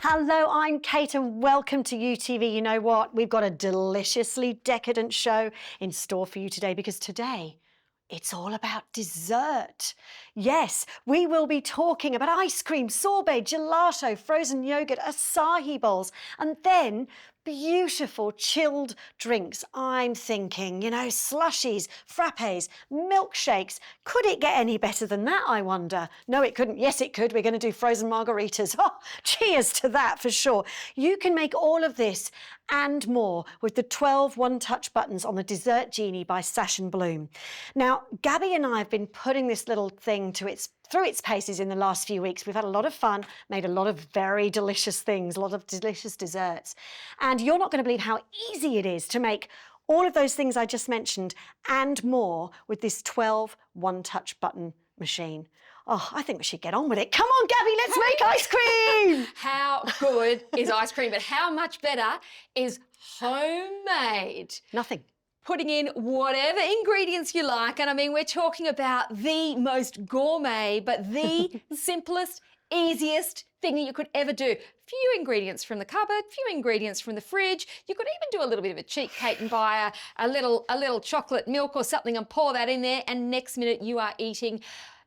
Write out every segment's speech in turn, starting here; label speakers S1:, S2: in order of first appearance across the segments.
S1: Hello, I'm Kate and welcome to YouTV. You know what? We've got a deliciously decadent show in store for you today because today it's all about dessert. Yes, we will be talking about ice cream, sorbet, gelato, frozen yogurt, acai bowls, and then beautiful chilled drinks. I'm thinking, slushies, frappes, milkshakes. Could it get any better than that, I wonder? No, it couldn't. Yes, it could. We're going to do frozen margaritas. Oh, cheers to that for sure. You can make all of this and more with the 12 one-touch buttons on the Dessert Genie by Sash & Bloom. Now, Gabby and I have been putting this little thing through its paces in the last few weeks. We've had a lot of fun, made a lot of very delicious things, a lot of delicious desserts. And you're not going to believe how easy it is to make all of those things I just mentioned and more with this 12 one-touch button machine. Oh, I think we should get on with it. Come on, Gabby, let's make ice cream.
S2: How good is ice cream? But how much better is homemade?
S1: Nothing.
S2: Putting in whatever ingredients you like. And I mean, we're talking about the most gourmet, but the simplest, easiest thing that you could ever do. Few ingredients from the cupboard, few ingredients from the fridge. You could even do a little bit of a cheat, Kate, and buy a little chocolate milk or something and pour that in there. And next minute you are eating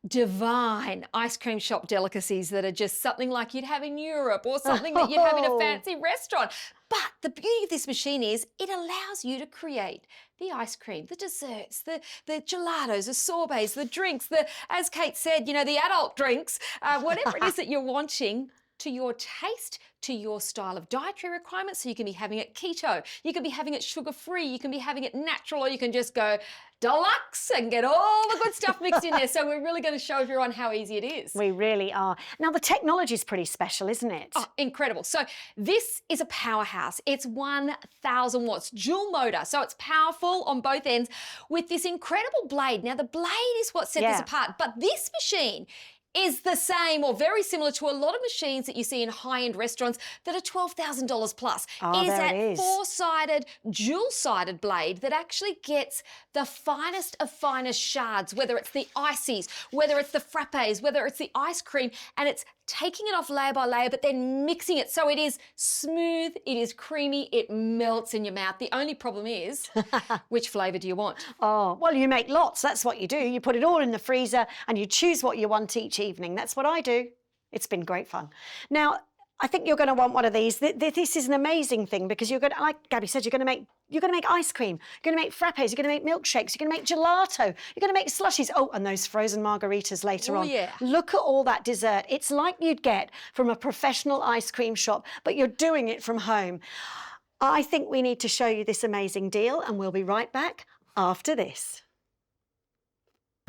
S2: divine ice cream shop delicacies that are just something like you'd have in Europe or something that you'd have in a fancy restaurant. But the beauty of this machine is it allows you to create the ice cream, the desserts, the gelatos, the sorbets, the drinks, as Kate said, the adult drinks, whatever it is that you're wanting to your taste, to your style of dietary requirements. So you can be having it keto, you can be having it sugar-free, you can be having it natural, or you can just go deluxe and get all the good stuff mixed in there. So we're really going to show everyone how easy it is.
S1: We really are. Now, the technology is pretty special, isn't it?
S2: Oh, incredible. So this is a powerhouse. It's 1,000 watts, dual motor. So it's powerful on both ends with this incredible blade. Now, the blade is what sets this apart, but this machine is the same or very similar to a lot of machines that you see in high-end restaurants that are $12,000 plus.
S1: Oh,
S2: it is that
S1: it is.
S2: four-sided, dual-sided blade that actually gets the finest of finest shards, whether it's the ices, whether it's the frappes, whether it's the ice cream, and it's taking it off layer by layer, but then mixing it so it is smooth, it is creamy, it melts in your mouth. The only problem is, which flavour do you want?
S1: Oh, well, you make lots. That's what you do. You put it all in the freezer and you choose what you want each evening. That's what I do. It's been great fun. Now, I think you're going to want one of these. This is an amazing thing because you're going to, like Gabby said, you're going to make ice cream, you're going to make frappes, you're going to make milkshakes, you're going to make gelato, you're going to make slushies. Oh, and those frozen margaritas later on.
S2: Yeah.
S1: Look at all that dessert. It's like you'd get from a professional ice cream shop, but you're doing it from home. I think we need to show you this amazing deal, and we'll be right back after this.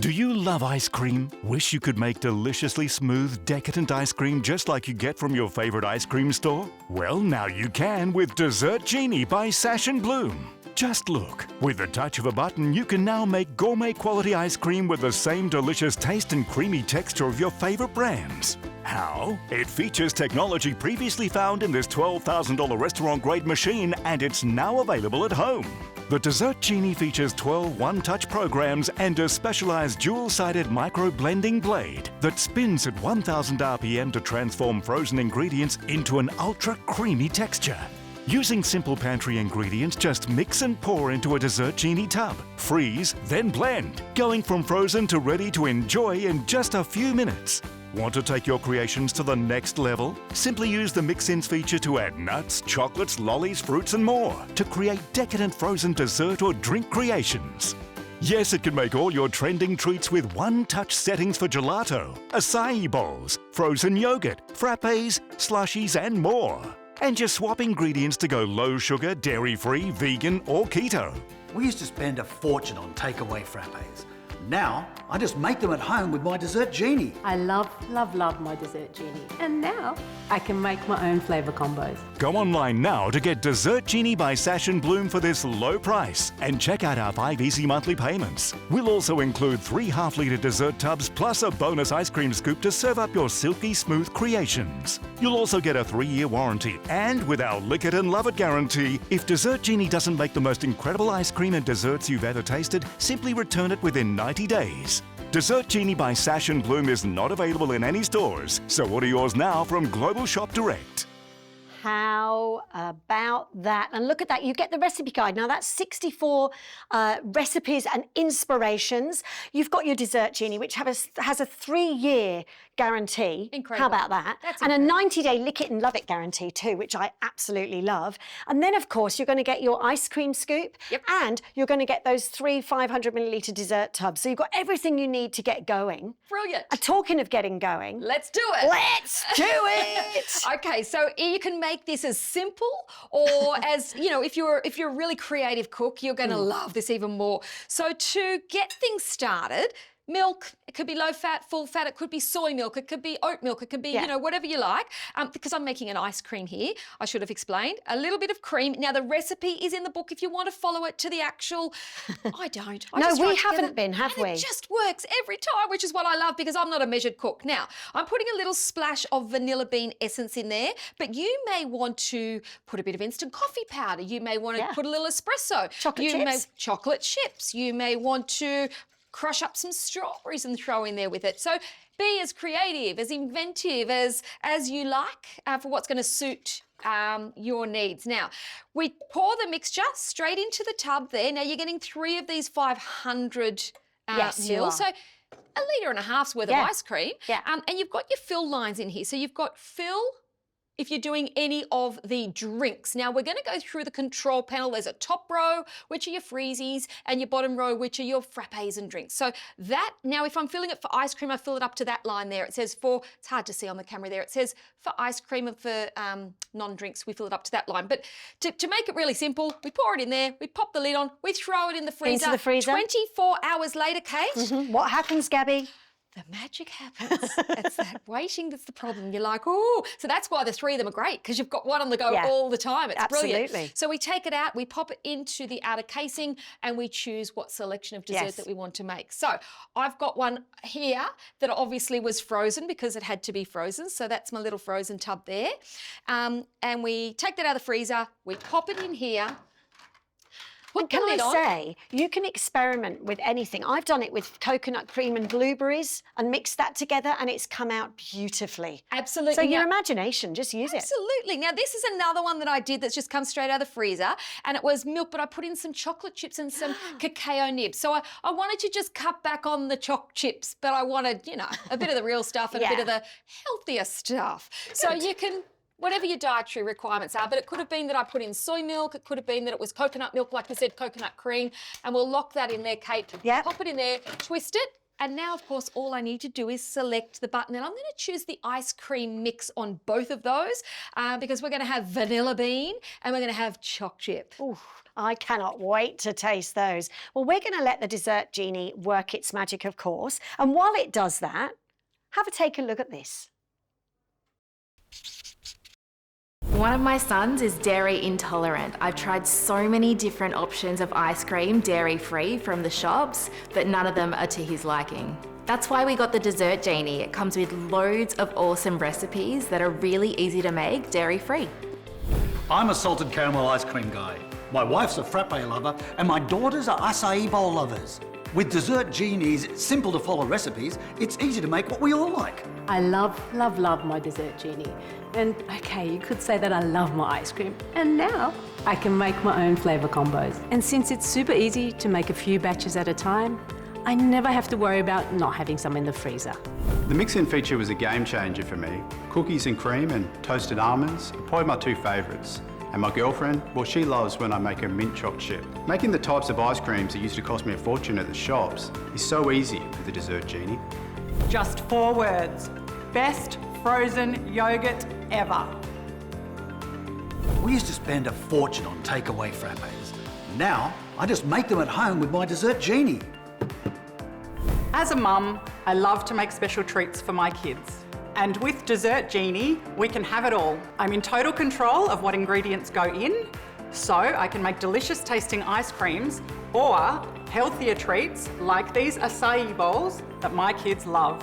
S3: Do you love ice cream? Wish you could make deliciously smooth, decadent ice cream just like you get from your favorite ice cream store? Well, now you can with Dessert Genie by Sash & Bloom. Just look. With the touch of a button, you can now make gourmet quality ice cream with the same delicious taste and creamy texture of your favorite brands. How? It features technology previously found in this $12,000 restaurant-grade machine, and it's now available at home. The Dessert Genie features 12 one-touch programs and a specialized dual-sided micro-blending blade that spins at 1,000 RPM to transform frozen ingredients into an ultra-creamy texture. Using simple pantry ingredients, just mix and pour into a Dessert Genie tub. Freeze, then blend, going from frozen to ready to enjoy in just a few minutes. Want to take your creations to the next level? Simply use the Mix-Ins feature to add nuts, chocolates, lollies, fruits and more to create decadent frozen dessert or drink creations. Yes, it can make all your trending treats with one-touch settings for gelato, acai bowls, frozen yogurt, frappes, slushies and more. And just swap ingredients to go low sugar, dairy-free, vegan or keto.
S4: We used to spend a fortune on takeaway frappes. Now, I just make them at home with my Dessert Genie.
S5: I love, love, love my Dessert Genie. And now I can make my own flavour combos.
S3: Go online now to get Dessert Genie by Sash and Bloom for this low price and check out our 5 easy monthly payments. We'll also include 3 half-litre dessert tubs plus a bonus ice cream scoop to serve up your silky smooth creations. You'll also get a 3-year warranty, and with our Lick It and Love It guarantee, if Dessert Genie doesn't make the most incredible ice cream and desserts you've ever tasted, simply return it within 90 days. Dessert Genie by Sash and Bloom is not available in any stores, so order yours now from Global Shop Direct.
S1: How about that? And look at that, you get the recipe guide. Now that's 64 recipes and inspirations. You've got your Dessert Genie, which has a 3-year guarantee.
S2: Incredible.
S1: How about that?
S2: That's
S1: and
S2: incredible.
S1: a 90-day Lick It and Love It guarantee too, which I absolutely love. And then, of course, you're going to get your ice cream scoop.
S2: Yep.
S1: And you're going to get those 3 500-millilitre dessert tubs. So you've got everything you need to get going.
S2: Brilliant.
S1: Talking of getting going,
S2: Let's do it.
S1: let's do it!
S2: Okay, so you can make this as simple or as, if you're a really creative cook, you're going to love this even more. So to get things started, milk, it could be low fat, full fat, it could be soy milk, it could be oat milk, it could be, whatever you like. Because I'm making an ice cream here, I should have explained. A little bit of cream. Now, the recipe is in the book if you want to follow it to the actual... I don't. I
S1: No,
S2: just
S1: we
S2: write together,
S1: haven't been, have
S2: and
S1: we?
S2: It just works every time, which is what I love because I'm not a measured cook. Now, I'm putting a little splash of vanilla bean essence in there, but you may want to put a bit of instant coffee powder. You may want to put a little espresso. Chocolate chips. You may want to crush up some strawberries and throw in there with it. So be as creative, as inventive as you like for what's going to suit your needs. Now, we pour the mixture straight into the tub there. Now, you're getting 3 of these 500
S1: Yes, you
S2: mils.
S1: are.
S2: So 1.5 litres worth of ice cream.
S1: Yeah.
S2: And you've got your fill lines in here. So you've got fill if you're doing any of the drinks. Now, we're going to go through the control panel. There's a top row, which are your freezies, and your bottom row, which are your frappes and drinks. So that, now if I'm filling it for ice cream, I fill it up to that line there. It says it's hard to see on the camera there, it says for ice cream and for non-drinks, we fill it up to that line. But to make it really simple, we pour it in there, we pop the lid on, we throw it in the freezer.
S1: Into the freezer.
S2: 24 hours later, Kate.
S1: What happens, Gabby?
S2: The magic happens. It's that waiting that's the problem. You're like, oh. So that's why the 3 of them are great, because you've got one on the go all the time. It's brilliant.
S1: Absolutely.
S2: So we take it out, we pop it into the outer casing, and we choose what selection of dessert that we want to make. So I've got one here that obviously was frozen because it had to be frozen. So that's my little frozen tub there. And we take that out of the freezer, we pop it in here.
S1: And can I say, you can experiment with anything. I've done it with coconut cream and blueberries and mixed that together, and it's come out beautifully.
S2: Absolutely.
S1: So your imagination, just use it.
S2: Absolutely. Now, this is another one that I did that's just come straight out of the freezer, and it was milk, but I put in some chocolate chips and some cacao nibs. So I wanted to just cut back on the choc chips, but I wanted, a bit of the real stuff and a bit of the healthier stuff. So you can... whatever your dietary requirements are, but it could have been that I put in soy milk, it could have been that it was coconut milk, like we said, coconut cream, and we'll lock that in there, Kate.
S1: Yep.
S2: Pop it in there, twist it, and now, of course, all I need to do is select the button, and I'm going to choose the ice cream mix on both of those because we're going to have vanilla bean and we're going to have choc chip.
S1: Ooh, I cannot wait to taste those. Well, we're going to let the Dessert Genie work its magic, of course, and while it does that, take a look at this.
S6: One of my sons is dairy intolerant. I've tried so many different options of ice cream dairy-free from the shops, but none of them are to his liking. That's why we got the Dessert Genie. It comes with loads of awesome recipes that are really easy to make dairy-free.
S4: I'm a salted caramel ice cream guy. My wife's a frappe lover, and my daughters are acai bowl lovers. With Dessert Genie's simple to follow recipes, it's easy to make what we all like.
S5: I love, love, love my Dessert Genie. And okay, you could say that I love my ice cream. And now I can make my own flavour combos. And since it's super easy to make a few batches at a time, I never have to worry about not having some in the freezer.
S7: The mix-in feature was a game changer for me. Cookies and cream and toasted almonds are probably my 2 favourites. And my girlfriend, well, she loves when I make a mint choc chip. Making the types of ice creams that used to cost me a fortune at the shops is so easy with the Dessert Genie.
S8: Just 4 words. Best frozen yoghurt ever.
S4: We used to spend a fortune on takeaway frappes. Now, I just make them at home with my Dessert Genie.
S8: As a mum, I love to make special treats for my kids. And with Dessert Genie, we can have it all. I'm in total control of what ingredients go in, so I can make delicious tasting ice creams or healthier treats like these acai bowls that my kids love.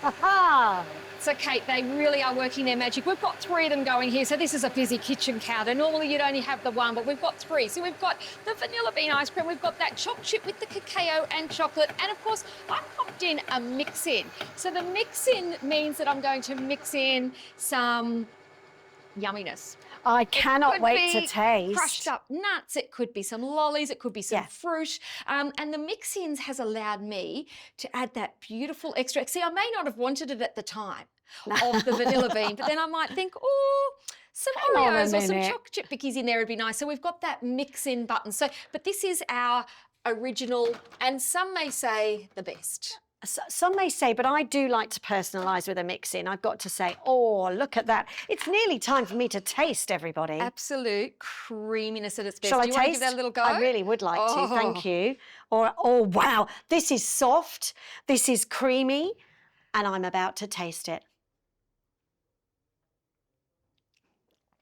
S1: Aha!
S2: So Kate, they really are working their magic. We've got 3 of them going here, so this is a busy kitchen counter. Normally you'd only have the 1, but we've got 3. So we've got the vanilla bean ice cream, we've got that choc chip with the cacao and chocolate, and of course I popped in a mix-in. So the mix-in means that I'm going to mix in some yumminess.
S1: I cannot
S2: Could
S1: wait to
S2: be
S1: taste.
S2: crushed up nuts, it could be some lollies, it could be some
S1: Yeah.
S2: fruit. And the mix-ins has allowed me to add that beautiful extra. See, I may not have wanted it at the time of the vanilla bean, but then I might think, oh, some
S1: Hang on a
S2: Oreos or some
S1: minute.
S2: chocolate chip bickies in there would be nice. So we've got that mix-in button. So, but this is our original, and some may say the best.
S1: Some may say, but I do like to personalise with a mix-in. I've got to say, oh, look at that. It's nearly time for me to taste, everybody.
S2: Absolute creaminess at its best.
S1: Shall I
S2: Do you want to
S1: taste?
S2: give that a little go?
S1: I really would like to,
S2: Oh.
S1: thank you. Or, oh, wow, this is soft, this is creamy, and I'm about to taste it.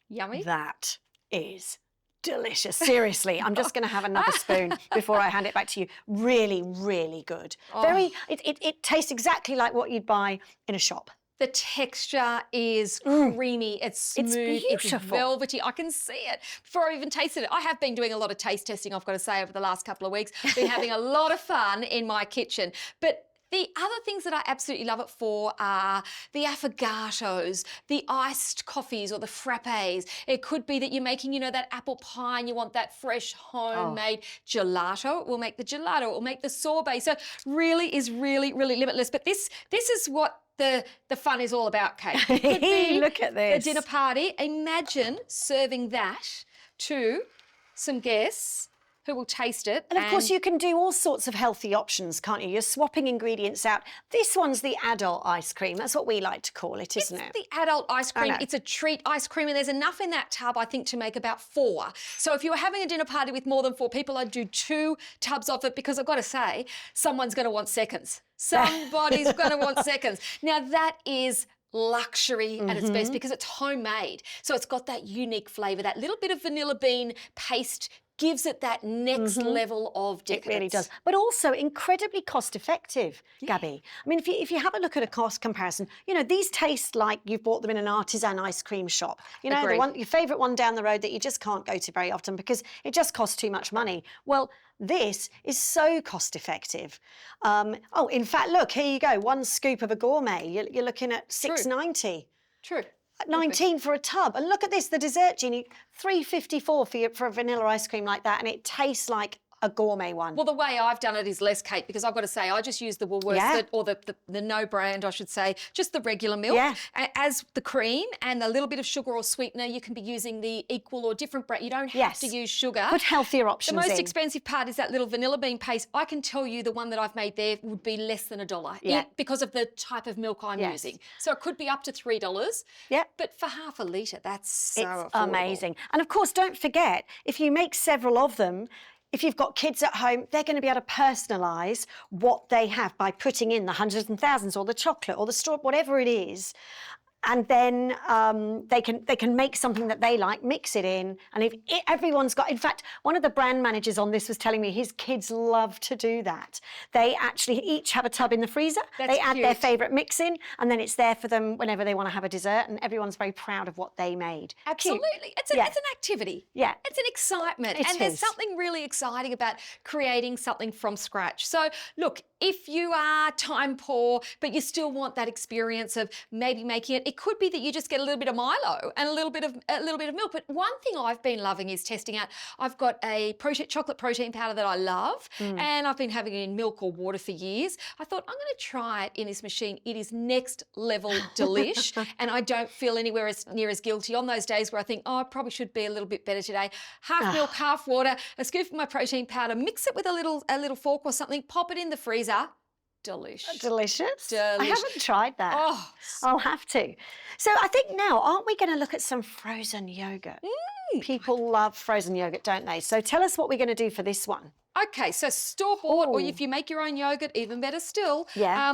S2: Yummy.
S1: That is delicious. Seriously, I'm just going to have another spoon before I hand it back to you. Really, really good. Very. It tastes exactly like what you'd buy in a shop.
S2: The texture is creamy, it's smooth, it's
S1: beautiful.
S2: velvety. I can see it before I even tasted it. I have been doing a lot of taste testing, I've got to say, over the last couple of weeks. Been having a lot of fun in my kitchen. But the other things that I absolutely love it for are the affogatos, the iced coffees or the frappes. It could be that you're making, you know, that apple pie and you want that fresh homemade gelato. It will make the gelato, it will make the sorbet. So really is really limitless. But this is what the fun is all about, Kate. It could be
S1: Look at this.
S2: a dinner party. Imagine serving that to some guests who will taste it.
S1: And of course, you can do all sorts of healthy options, can't you? You're swapping ingredients out. This one's the adult ice cream. That's what we like to call it, isn't it?
S2: It's the adult ice cream.
S1: know.
S2: It's a treat ice cream, and there's enough in that tub, I think, to make about 4. So if you were having a dinner party with more than 4 people, I'd do 2 tubs of it, because I've got to say, someone's going to want seconds. Somebody's going to want seconds. Now, that is luxury at its best because it's homemade. So it's got that unique flavour. That little bit of vanilla bean paste gives it that next level of decadence.
S1: It really does. But also incredibly cost effective, Gabby. I mean, if you have a look at a cost comparison, you know, these taste like you've bought them in an artisan ice cream shop. You know,
S2: Agreed.
S1: the one, your favourite one down the road that you just can't go to very often because it just costs too much money. Well, this is so cost effective. Oh, in fact, look, here you go. 1 scoop of a gourmet. You're looking at $6.90.
S2: True.
S1: At 19 for a tub. And look at this, the Dessert Genie, $3.54 for a vanilla ice cream like that, and it tastes like a gourmet one.
S2: Well, the way I've done it is less, Kate, because I've got to say, I just use the Woolworths,
S1: Yeah.
S2: or the no brand, I should say, just the regular milk.
S1: Yeah.
S2: As the cream and a little bit of sugar or sweetener, you can be using the equal or different brand. You don't have
S1: Yes.
S2: to use sugar.
S1: Put healthier
S2: The
S1: options
S2: most
S1: in.
S2: expensive part is that little vanilla bean paste. I can tell you the one that I've made there would be less than $1
S1: Yeah.
S2: because of the type of milk I'm
S1: Yes.
S2: using. So it could be up to $3.
S1: Yeah.
S2: But for half a litre, that's so
S1: It's
S2: affordable.
S1: amazing. And of course, don't forget, if you make several of them, if you've got kids at home, they're going to be able to personalise what they have by putting in the hundreds and thousands or the chocolate or the straw, whatever it is. And then they can make something that they like, mix it in, and if everyone's got. In fact, one of the brand managers on this was telling me his kids love to do that. They actually each have a tub in the freezer.
S2: That's
S1: they add their
S2: cute.
S1: favourite mix in, and then it's there for them whenever they want to have a dessert. And everyone's very proud of what they made. Cute.
S2: Absolutely. It's
S1: Yeah.
S2: it's an activity.
S1: Yeah.
S2: It's an excitement.
S1: It
S2: and there's
S1: is.
S2: something really exciting about creating something from scratch. So look, if you are time poor, but you still want that experience of maybe making it, it could be that you just get a little bit of Milo and a little bit of milk. But one thing I've been loving is testing out. I've got a chocolate protein powder that I love, and I've been having it in milk or water for years. I thought I'm going to try it in this machine. It is next level delish, and I don't feel anywhere near as guilty on those days where I think, oh, I probably should be a little bit better today. Half milk, half water, a scoop of my protein powder, mix it with a little fork or something, pop it in the freezer. Delish.
S1: Delicious. I
S2: Delish.
S1: haven't tried that.
S2: Oh,
S1: I'll have to. So I think now, aren't we going to look at some frozen yogurt? People love frozen yogurt, don't they? So tell us what we're going to do for this one.
S2: Okay, so store-bought, or
S1: Ooh.
S2: if you make your own yogurt, even better still.
S1: Yeah.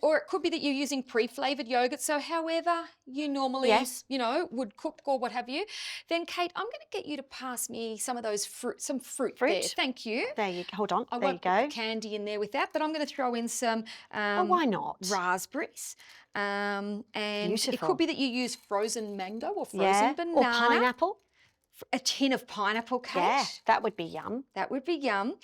S2: Or it could be that you're using pre-flavoured yogurt, so however you normally,
S1: Yes.
S2: would cook or what have you. Then, Kate, I'm going to get you to pass me some of those fruit there.
S1: Fruit?
S2: Thank you.
S1: There you go. Hold on.
S2: I
S1: there you
S2: won't put
S1: go.
S2: the candy in there with that, but I'm going to throw in some
S1: Why not?
S2: raspberries. And it
S1: Beautiful.
S2: could be that you use frozen mango or frozen
S1: Yeah.
S2: banana.
S1: Or pineapple.
S2: A tin of pineapple, Kate.
S1: Yeah, that would be yum.
S2: That would be yum.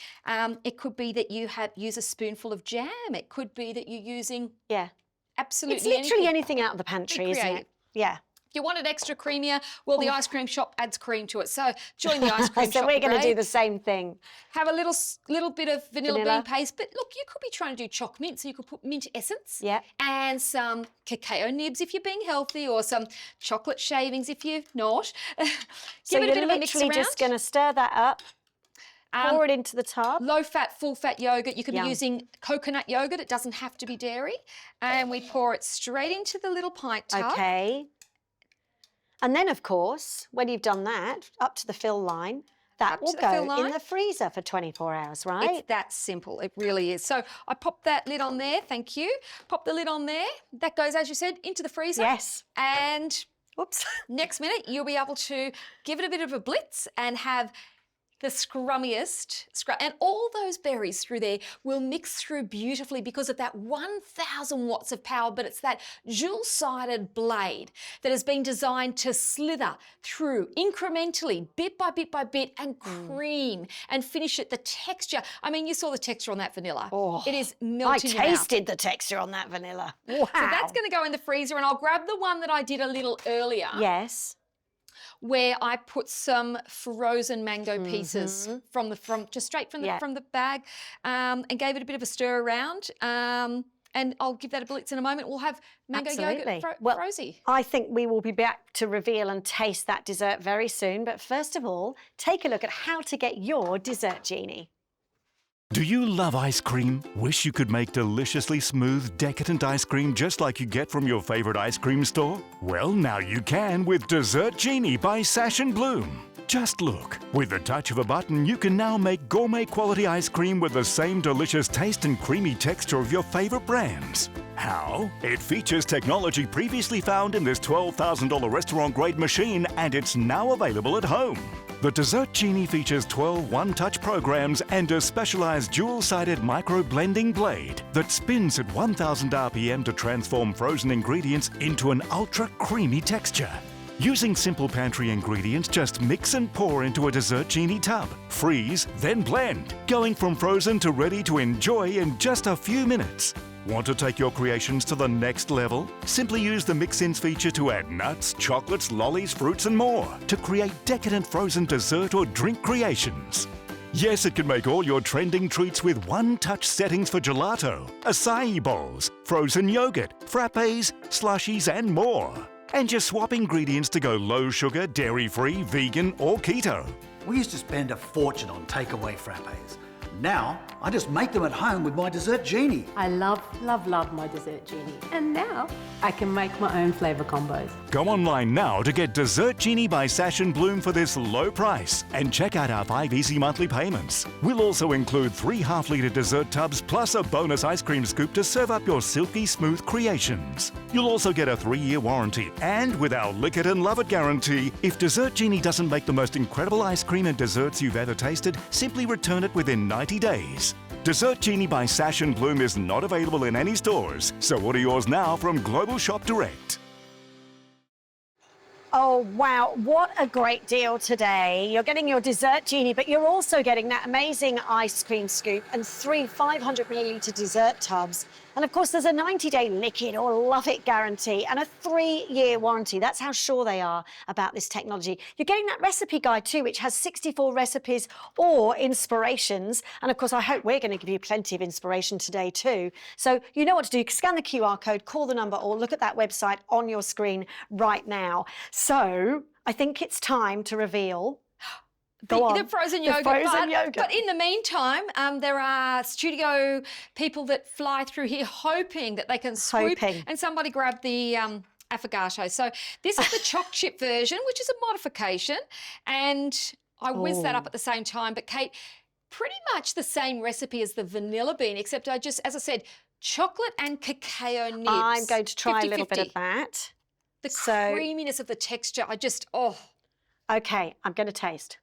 S2: It could be that you use a spoonful of jam. It could be that you're using
S1: Yeah.
S2: absolutely
S1: It's literally
S2: anything.
S1: anything out of the pantry, isn't
S2: creative.
S1: it? Yeah.
S2: If you want it extra creamier, well, the ice cream shop adds cream to it. So join the ice cream
S1: So
S2: shop.
S1: we're going to do
S2: Greg.
S1: the same thing.
S2: Have a little bit of vanilla
S1: Vanilla.
S2: bean paste. But look, you could be trying to do choc mint, so you could put mint essence.
S1: Yeah.
S2: And some cacao nibs if you're being healthy, or some chocolate shavings if you're not.
S1: So
S2: Give it a
S1: you're
S2: bit of a mix
S1: literally
S2: around.
S1: just going to stir that up, pour it into the tub.
S2: Low-fat, full-fat yogurt. You could
S1: Yum.
S2: be using coconut yogurt. It doesn't have to be dairy. And we pour it straight into the little pint tub.
S1: Okay. And then, of course, when you've done that, up to the fill line, that
S2: Up to
S1: will
S2: the fill
S1: go in
S2: line.
S1: the freezer for 24 hours, right?
S2: It's that simple. It really is. So I pop that lid on there. Thank you. Pop the lid on there. That goes, as you said, into the freezer.
S1: Yes.
S2: And
S1: Whoops.
S2: next minute, you'll be able to give it a bit of a blitz and have the scrummiest, and all those berries through there will mix through beautifully because of that 1,000 watts of power, but it's that dual-sided blade that has been designed to slither through incrementally, bit by bit by bit, and cream and finish it. The texture, I mean, you saw the texture on that vanilla.
S1: Oh,
S2: it is
S1: I
S2: melting in your mouth.
S1: tasted the texture on that vanilla. Wow.
S2: So that's going to go in the freezer, and I'll grab the one that I did a little earlier,
S1: Yes.
S2: where I put some frozen mango pieces from just straight from the
S1: Yeah.
S2: from the bag, and gave it a bit of a stir around. And I'll give that a blitz in a moment. We'll have mango
S1: Absolutely.
S2: yogurt
S1: Well,
S2: frozy.
S1: I think we will be back to reveal and taste that dessert very soon. But first of all, take a look at how to get your dessert genie.
S3: Do you love ice cream? Wish you could make deliciously smooth, decadent ice cream just like you get from your favorite ice cream store? Well, now you can with Dessert Genie by Sash & Bloom. Just look. With the touch of a button, you can now make gourmet quality ice cream with the same delicious taste and creamy texture of your favorite brands. How? It features technology previously found in this $12,000 restaurant-grade machine, and it's now available at home. The Dessert Genie features 12 one-touch programs and a specialized dual-sided micro-blending blade that spins at 1,000 RPM to transform frozen ingredients into an ultra-creamy texture. Using simple pantry ingredients, just mix and pour into a Dessert Genie tub. Freeze, then blend, going from frozen to ready to enjoy in just a few minutes. Want to take your creations to the next level? Simply use the Mix-Ins feature to add nuts, chocolates, lollies, fruits and more to create decadent frozen dessert or drink creations. Yes, it can make all your trending treats with one-touch settings for gelato, acai bowls, frozen yogurt, frappes, slushies and more. And just swap ingredients to go low sugar, dairy-free, vegan or keto.
S4: We used to spend a fortune on takeaway frappes. Now, I just make them at home with my Dessert Genie.
S5: I love, love, love my dessert genie. And now I can make my own flavour combos.
S3: Go online now to get Dessert Genie by Sash & Bloom for this low price and check out our 5 easy monthly payments. We'll also include 3 half-litre dessert tubs plus a bonus ice cream scoop to serve up your silky smooth creations. You'll also get a 3-year warranty, and with our lick it and love it guarantee, if Dessert Genie doesn't make the most incredible ice cream and desserts you've ever tasted, simply return it within 90 days. Dessert Genie by Sash & Bloom is not available in any stores, so order yours now from Global Shop Direct.
S1: Oh, wow. What a great deal today. You're getting your Dessert Genie, but you're also getting that amazing ice cream scoop and 3 500 millilitre dessert tubs. And of course, there's a 90-day lick it or love it guarantee and a 3-year warranty. That's how sure they are about this technology. You're getting that recipe guide too, which has 64 recipes or inspirations. And of course, I hope we're going to give you plenty of inspiration today too. So you know what to do. Scan the QR code, call the number, or look at that website on your screen right now. So I think it's time to reveal
S2: The frozen yogurt.
S1: yogurt.
S2: But in the meantime, there are studio people that fly through here hoping that they can swoop.
S1: Hoping.
S2: And somebody grab the affogato. So this is the choc chip version, which is a modification, and I whizzed that up at the same time. But Kate, pretty much the same recipe as the vanilla bean, except I just, as I said, chocolate and cacao nibs.
S1: I'm going to try
S2: 50-50.
S1: a little bit of that.
S2: The
S1: So-
S2: creaminess of the texture, I just, oh.
S1: Okay, I'm going to taste.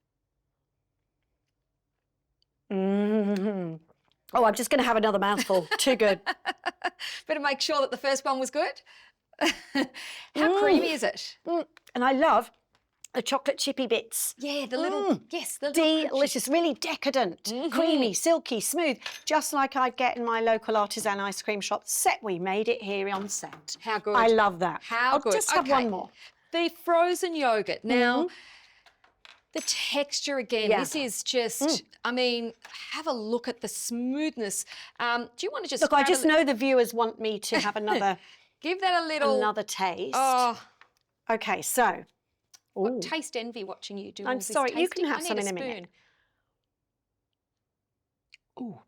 S1: Mm. Oh, I'm just going to have another mouthful. Too good.
S2: Better make sure that the first one was good. How creamy is it?
S1: And I love the chocolate chippy bits.
S2: Yeah, the little, yes, the little crunchy.
S1: Delicious, really decadent, creamy, silky, smooth, just like I'd get in my local artisan ice cream shop. Set, we made it here on set.
S2: How good.
S1: I love that.
S2: How
S1: I'll
S2: good.
S1: just have one more.
S2: The frozen yogurt. Now, the texture again,
S1: Yeah.
S2: this is just, I mean, have a look at the smoothness. Do you want to just
S1: Look, I
S2: grab
S1: just know the viewers want me to have another
S2: give that a little
S1: taste.
S2: Oh,
S1: Okay, so.
S2: got
S1: Ooh.
S2: taste envy watching you do all
S1: I'm
S2: this
S1: sorry, you can
S2: tasting.
S1: have
S2: I
S1: some
S2: need
S1: in a
S2: spoon.
S1: minute. Ooh,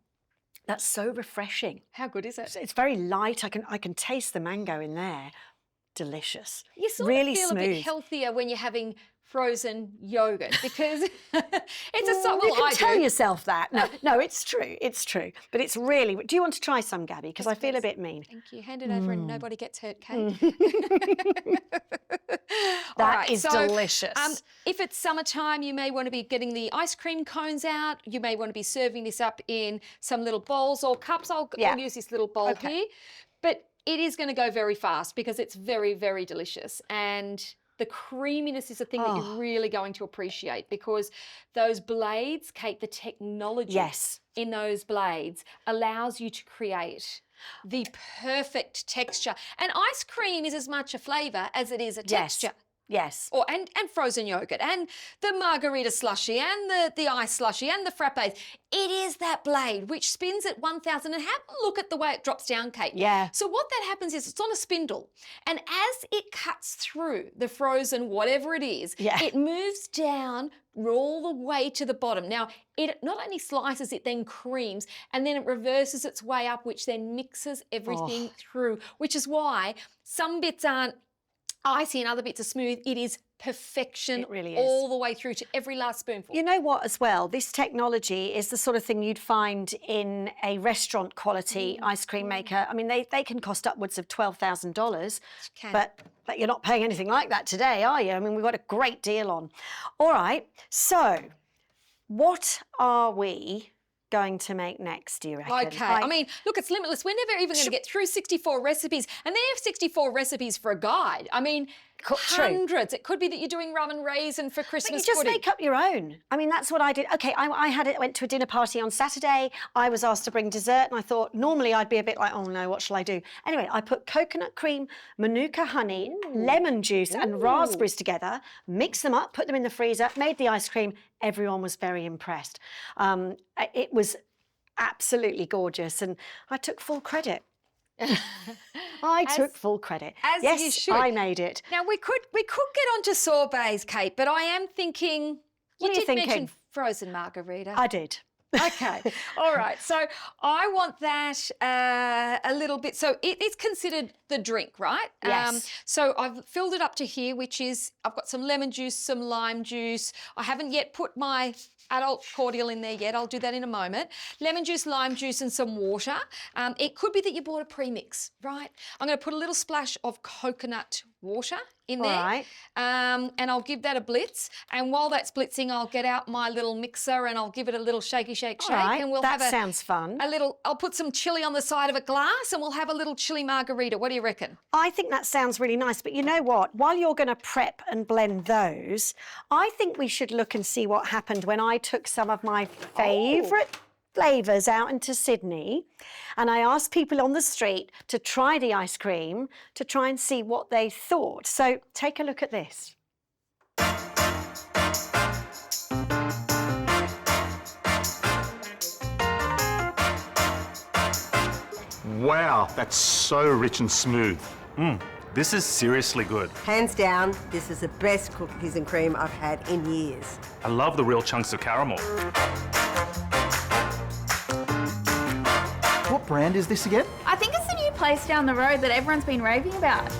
S1: that's so refreshing.
S2: How good is it?
S1: It's very light. I can taste the mango in there. Delicious.
S2: You sort
S1: really
S2: of feel
S1: smooth.
S2: a bit healthier when you're having frozen yogurt because it's a
S1: You
S2: well,
S1: can
S2: I
S1: tell
S2: do.
S1: yourself that. No, it's true. It's true. But it's really. Do you want to try some, Gabby? Because I feel a bit mean.
S2: Thank you. Hand it over and nobody gets hurt, Kate.
S1: That is delicious.
S2: If it's summertime, you may want to be getting the ice cream cones out. You may want to be serving this up in some little bowls or cups. I'll use this little bowl here. But it is going to go very fast because it's very, very delicious. And the creaminess is a thing that you're really going to appreciate because those blades, Kate, the technology in those blades allows you to create the perfect texture. And ice cream is as much a flavour as it is a texture.
S1: Yes.
S2: Or and frozen yogurt and the margarita slushy and the ice slushy and the frappes. It is that blade which spins at 1,000 and have a look at the way it drops down, Kate.
S1: Yeah.
S2: So what that happens is it's on a spindle and as it cuts through the frozen whatever it is, it moves down all the way to the bottom. Now, it not only slices, it then creams and then it reverses its way up, which then mixes everything through, which is why some bits aren't icy and other bits are smooth. It is perfection all the way through to every last spoonful.
S1: You know what, as well, this technology is the sort of thing you'd find in a restaurant quality ice cream maker. I mean, they can cost upwards of $12,000, but you're not paying anything like that today, are you? I mean, we've got a great deal on. All right, so what are we going to make next, do you reckon?
S2: Okay, I mean, look, it's limitless. We're never even going to get through 64 recipes, and they have 64 recipes for a guide. I mean, hundreds. It could be that you're doing rum and raisin for Christmas
S1: But you just
S2: pudding.
S1: make up your own. I mean, that's what I did. Okay, I went to a dinner party on Saturday. I was asked to bring dessert, and I thought normally I'd be a bit like, oh no, what shall I do? Anyway, I put coconut cream, manuka honey, lemon juice, and raspberries together, mixed them up, put them in the freezer, made the ice cream. Everyone was very impressed. It was absolutely gorgeous, and I took full credit. I took full credit.
S2: As
S1: yes,
S2: you should.
S1: I made it.
S2: Now, we could get onto sorbets, Kate, but I am thinking,
S1: What are you
S2: did mention
S1: thinking?
S2: frozen margarita.
S1: I did.
S2: Okay, all right. So I want that a little bit. So it is considered the drink, right?
S1: Yes.
S2: So I've filled it up to here, which is I've got some lemon juice, some lime juice. I haven't yet put my adult cordial in there yet. I'll do that in a moment. Lemon juice, lime juice, and some water. It could be that you bought a premix, right? I'm going to put a little splash of coconut water in there.
S1: All right.
S2: And I'll give that a blitz. And while that's blitzing, I'll get out my little mixer and I'll give it a little shaky, shake, shake.
S1: All right,
S2: And we'll
S1: that
S2: have
S1: sounds fun.
S2: I'll put some chili on the side of a glass and we'll have a little chili margarita. What do you reckon?
S1: I think that sounds really nice, but you know what? While you're going to prep and blend those, I think we should look and see what happened when I took some of my favourite flavours out into Sydney and I asked people on the street to try the ice cream to try and see what they thought. So take a look at this.
S9: Wow, that's so rich and smooth. This is seriously good.
S10: Hands down, this is the best cookies and cream I've had in years.
S9: I love the real chunks of caramel.
S11: What brand is this again?
S12: I think it's the new place down the road that everyone's been raving about.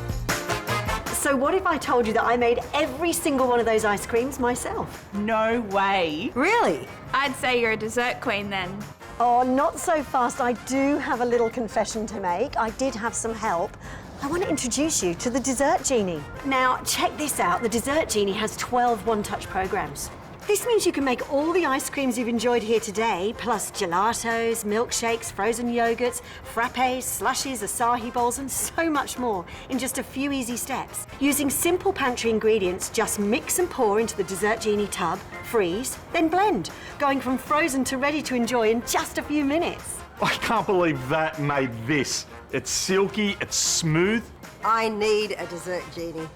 S1: So what if I told you that I made every single one of those ice creams myself?
S8: No way.
S1: Really?
S11: I'd say you're a dessert queen then.
S1: Oh, not so fast. I do have a little confession to make. I did have some help. I want to introduce you to the Dessert Genie. Now, check this out. The Dessert Genie has 12 one-touch programs. This means you can make all the ice creams you've enjoyed here today, plus gelatos, milkshakes, frozen yogurts, frappes, slushies, acai bowls, and so much more in just a few easy steps. Using simple pantry ingredients, just mix and pour into the Dessert Genie tub, freeze, then blend, going from frozen to ready to enjoy in just a few minutes.
S9: I can't believe that made this. It's silky, it's smooth.
S10: I need a Dessert Genie.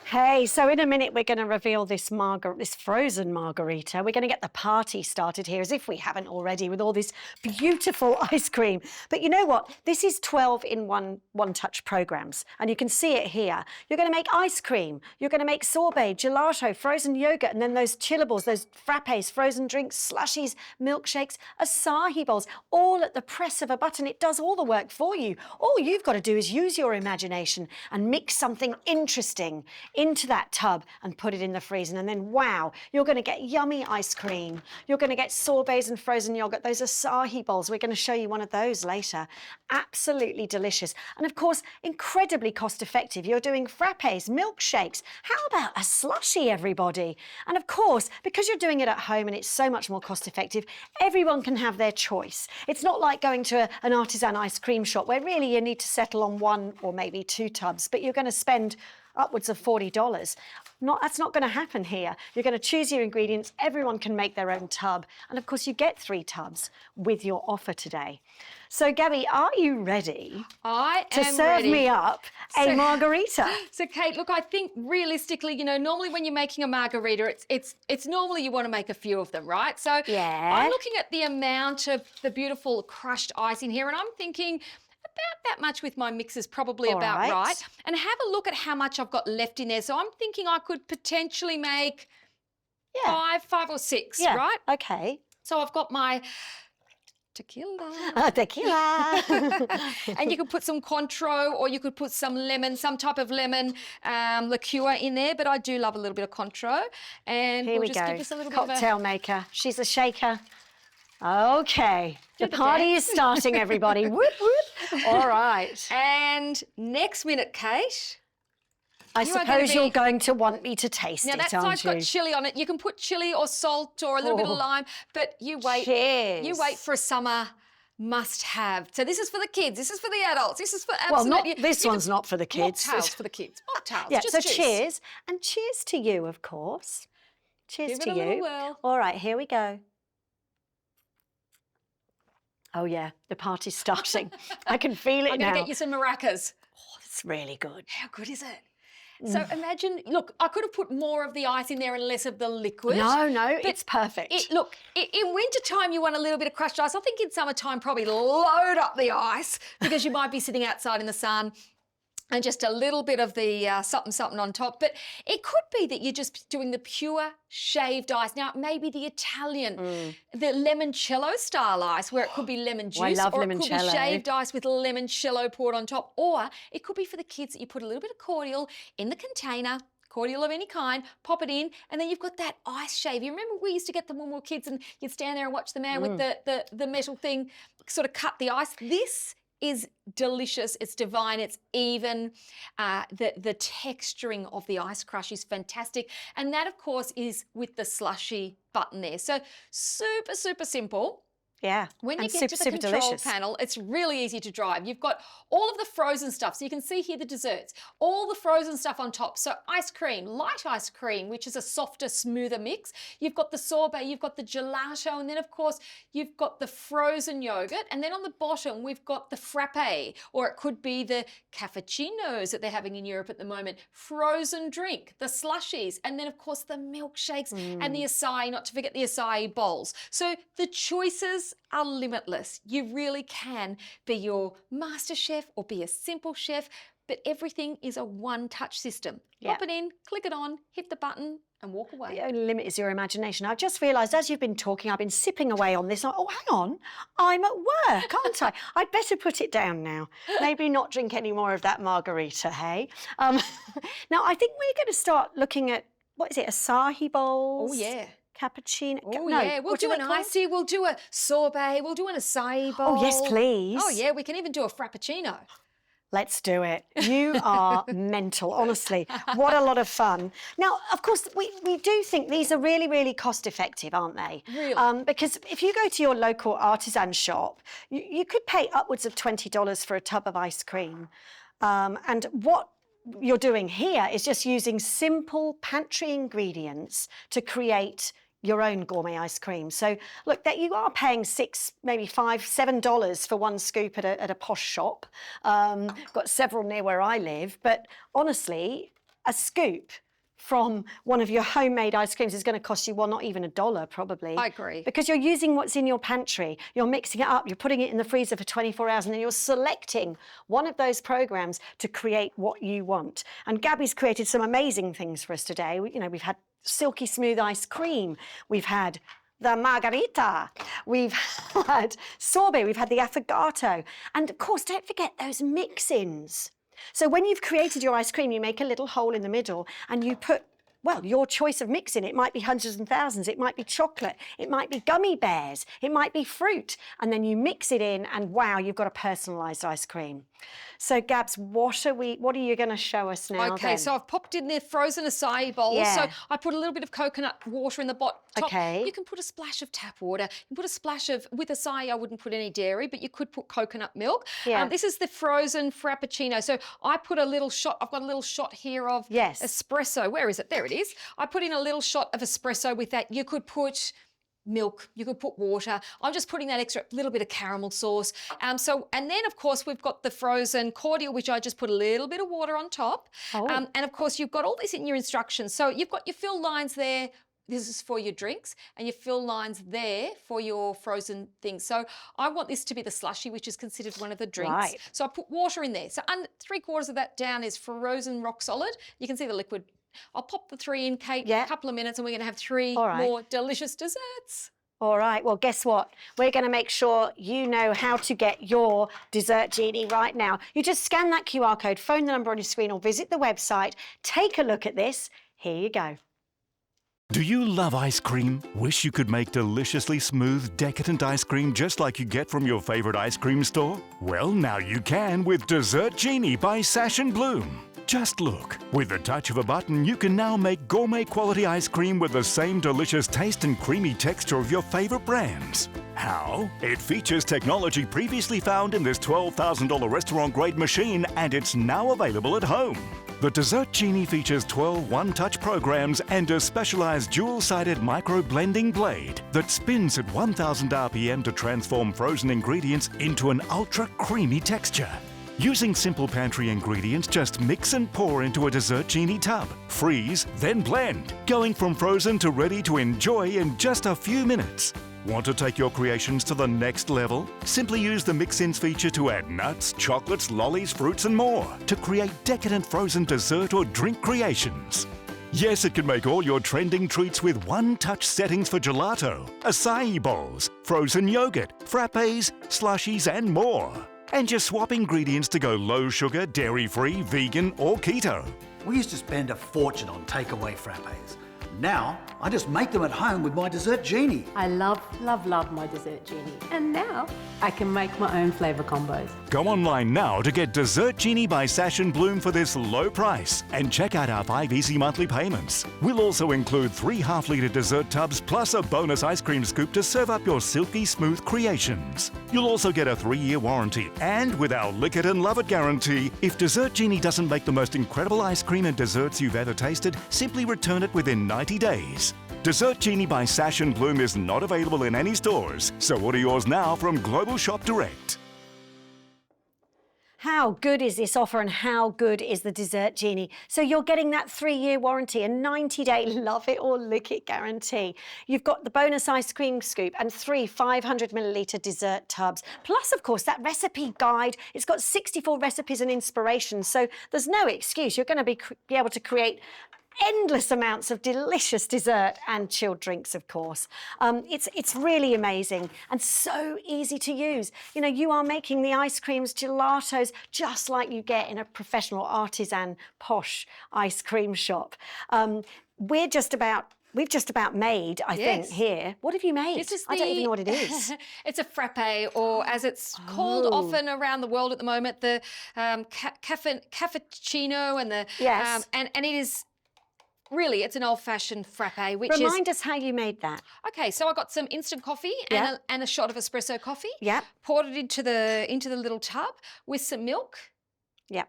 S1: Hey, so in a minute we're going to reveal this frozen margarita. We're going to get the party started here, as if we haven't already, with all this beautiful ice cream. But you know what? This is 12 in one-touch programs, and you can see it here. You're going to make ice cream, you're going to make sorbet, gelato, frozen yogurt, and then those chillables, those frappes, frozen drinks, slushies, milkshakes, acai bowls, all at the press of a button. It does all the work for you. All you've got to do is use your imagination and mix something interesting into that tub and put it in the freezer, and then wow, you're going to get yummy ice cream. You're going to get sorbets and frozen yogurt, those acai bowls. We're going to show you one of those later. Absolutely delicious, and of course incredibly cost effective. You're doing frappes, milkshakes. How about a slushie, everybody? And of course, because you're doing it at home and it's so much more cost effective, everyone can have their choice. It's not like going to an artisan ice cream shop where really you need to settle on one or maybe two tubs, but you're going to spend upwards of $40. That's not going to happen here. You're going to choose your ingredients. Everyone can make their own tub. And of course, you get 3 tubs with your offer today. So, Gabby, are you ready to serve me up a margarita?
S2: So, Kate, look, I think realistically, you know, normally when you're making a margarita, it's normally you want to make a few of them, right? So
S1: Yeah.
S2: I'm looking at the amount of the beautiful crushed ice in here, and I'm thinking about that much with my mix is probably about right. And have a look at how much I've got left in there. So I'm thinking I could potentially make 5 or 6, right?
S1: Okay.
S2: So I've got my tequila.
S1: Tequila.
S2: And you could put some Cointreau, or you could put some lemon, some type of lemon liqueur in there. But I do love a little bit of Cointreau. And
S1: Here
S2: we'll
S1: we
S2: just
S1: go.
S2: give this a little bit of a...
S1: Cocktail maker. She's a shaker. Okay. The party is starting, everybody. Whoop, whoop. All right.
S2: And next minute, Kate.
S1: I suppose you're going to want me to taste
S2: now,
S1: it,
S2: that
S1: aren't
S2: side's
S1: you?
S2: got chilli on it. You can put chilli or salt or a little bit of lime, but you wait.
S1: Cheers.
S2: You wait for a summer must-have. So this is for the kids. This is for the adults. This is for
S1: Well,
S2: absolutely...
S1: this one's not for the kids.
S2: Mocktails for the kids. Mocktails.
S1: Yeah,
S2: just
S1: so
S2: juice.
S1: cheers. And cheers to you, of course. Cheers
S2: Give
S1: to
S2: it a
S1: you.
S2: little whirl.
S1: All right, here we go. Oh, yeah, the party's starting. I can feel it
S2: I'm
S1: now.
S2: going to get you some maracas.
S1: Oh, it's really good.
S2: How good is it? So imagine, look, I could have put more of the ice in there and less of the liquid.
S1: No,
S2: but
S1: it's perfect.
S2: Look, in wintertime, you want a little bit of crushed ice. I think in summertime, probably load up the ice because you might be sitting outside in the sun and just a little bit of the something on top. But it could be that you're just doing the pure shaved ice. Now, maybe the Italian, the limoncello style ice, where it could be lemon juice,
S1: I love
S2: or it could be
S1: limoncello.
S2: shaved ice with limoncello poured on top. Or it could be for the kids that you put a little bit of cordial in the container, cordial of any kind, pop it in, and then you've got that ice shave. You remember we used to get them when we were kids and you'd stand there and watch the man with the metal thing sort of cut the ice. This is delicious. It's divine. It's even. The texturing of the ice crush is fantastic. And that, of course, is with the slushy button there. So super, super simple.
S1: Yeah,
S2: When you
S1: and
S2: get
S1: super,
S2: to the
S1: super
S2: control
S1: delicious.
S2: panel, it's really easy to drive. You've got all of the frozen stuff. So you can see here the desserts, all the frozen stuff on top. So ice cream, light ice cream, which is a softer, smoother mix. You've got the sorbet, you've got the gelato, and then of course, you've got the frozen yogurt. And then on the bottom, we've got the frappe, or it could be the cappuccinos that they're having in Europe at the moment, frozen drink, the slushies, and then of course the milkshakes and the acai, not to forget the acai bowls. So the choices are limitless. You really can be your master chef or be a simple chef, but everything is a one-touch system. Pop it in, click it on, hit the button, And walk away.
S1: The only limit is your imagination. I've just realised as you've been talking, I've been sipping away on this. Oh, hang on, I'm at work, aren't I? I'd better put it down now. Maybe not drink any more of that margarita, hey? Now, I think we're going to start looking at, what is it, acai bowls?
S2: Oh, yeah.
S1: Cappuccino?
S2: Oh,
S1: no,
S2: yeah. We'll
S1: what
S2: do
S1: they
S2: an
S1: call it?
S2: icy, we'll do a sorbet, we'll do an acai bowl.
S1: Oh, yes, please.
S2: Oh, yeah, we can even do a frappuccino.
S1: Let's do it. You are mental, honestly. What a lot of fun. Now, of course, we do think these are really, really cost effective, aren't they?
S2: Really?
S1: Because if you go to your local artisan shop, you could pay upwards of $20 for a tub of ice cream. And what you're doing here is just using simple pantry ingredients to create your own gourmet ice cream. So look, that you are paying $6, maybe $5, $7 for one scoop at a posh shop. Got several near where I live, but honestly, a scoop from one of your homemade ice creams is going to cost you, well, not even $1 probably.
S2: I agree.
S1: Because you're using what's in your pantry, you're mixing it up, you're putting it in the freezer for 24 hours, and then you're selecting one of those programs to create what you want. And Gabby's created some amazing things for us today. We've had silky smooth ice cream, we've had the margarita, we've had sorbet, we've had the affogato, and of course, don't forget those mix-ins. So when you've created your ice cream, you make a little hole in the middle and you put, well, your choice of mix-in. It might be hundreds and thousands, it might be chocolate, it might be gummy bears, it might be fruit, and then you mix it in and wow, you've got a personalised ice cream. So Gabs, what are you going to show us now?
S2: Okay,
S1: then?
S2: so I've popped in their frozen acai bowls.
S1: Yeah.
S2: So I put a little bit of coconut water in the top.
S1: Okay.
S2: You can put a splash of tap water. You can put a splash of, with acai, I wouldn't put any dairy, but you could put coconut milk.
S1: Yeah.
S2: This is the frozen frappuccino. So I put a little shot, I've got a little shot here of
S1: Yes.
S2: espresso. Where is it? There it is. I put in a little shot of espresso with that. You could put milk, you could put water. I'm just putting that extra little bit of caramel sauce. And then of course we've got the frozen cordial, which I just put a little bit of water on top.
S1: Oh.
S2: And of course you've got all this in your instructions. So you've got your fill lines there. This is for your drinks, and your fill lines there for your frozen things. So I want this to be the slushy, which is considered one of the drinks.
S1: Right.
S2: So I put water in there. So 3/4 of that down is frozen rock solid. You can see the liquid. I'll pop the 3 in, Kate,
S1: Yeah.
S2: a couple of minutes, and we're going to have 3
S1: All right.
S2: more delicious desserts.
S1: All right, well, guess what? We're going to make sure you know how to get your Dessert Genie right now. You just scan that QR code, phone the number on your screen, or visit the website. Take a look at this. Here you go.
S3: Do you love ice cream? Wish you could make deliciously smooth, decadent ice cream just like you get from your favorite ice cream store? Well, now you can with Dessert Genie by Sash & Bloom. Just look. With the touch of a button, you can now make gourmet quality ice cream with the same delicious taste and creamy texture of your favorite brands. How? It features technology previously found in this $12,000 restaurant-grade machine, and it's now available at home. The Dessert Genie features 12 one-touch programs and a specialized dual-sided micro-blending blade that spins at 1,000 RPM to transform frozen ingredients into an ultra-creamy texture. Using simple pantry ingredients, just mix and pour into a Dessert Genie tub. Freeze, then blend, going from frozen to ready to enjoy in just a few minutes. Want to take your creations to the next level? Simply use the Mix-Ins feature to add nuts, chocolates, lollies, fruits and more to create decadent frozen dessert or drink creations. Yes, it can make all your trending treats with one-touch settings for gelato, acai bowls, frozen yogurt, frappes, slushies and more. And just swap ingredients to go low sugar, dairy-free, vegan or keto.
S4: We used to spend a fortune on takeaway frappes. Now, I just make them at home with my Dessert Genie.
S5: I love, love, love my Dessert Genie. And now I can make my own flavour combos.
S3: Go online now to get Dessert Genie by Sash & Bloom for this low price and check out our 5 easy monthly payments. We'll also include 3 half-litre dessert tubs plus a bonus ice cream scoop to serve up your silky smooth creations. You'll also get a 3-year warranty, and with our lick it and love it guarantee, if Dessert Genie doesn't make the most incredible ice cream and desserts you've ever tasted, simply return it within 90 days. Dessert Genie by Sash & Bloom is not available in any stores, so order yours now from Global Shop Direct.
S1: How good is this offer and how good is the Dessert Genie? So you're getting that 3-year warranty, a 90-day love it or lick it guarantee. You've got the bonus ice cream scoop and 3 500ml dessert tubs. Plus, of course, that recipe guide. It's got 64 recipes and inspirations, so there's no excuse. You're going to be able to create endless amounts of delicious dessert and chilled drinks, of course. It's really amazing and so easy to use. You know, you are making the ice creams, gelatos, just like you get in a professional artisan posh ice cream shop. We've just about made, I think, here. What have you made?
S2: This is
S1: I don't even know what it is.
S2: It's a frappe, or as it's called often around the world at the moment, the cappuccino and the
S1: Yes.
S2: and it is really, it's an old-fashioned frappe, which
S1: Remind us how you made that.
S2: Okay, so I got some instant coffee
S1: Yeah.
S2: and a shot of espresso coffee.
S1: Yeah.
S2: Poured it into the little tub with some milk.
S1: Yeah.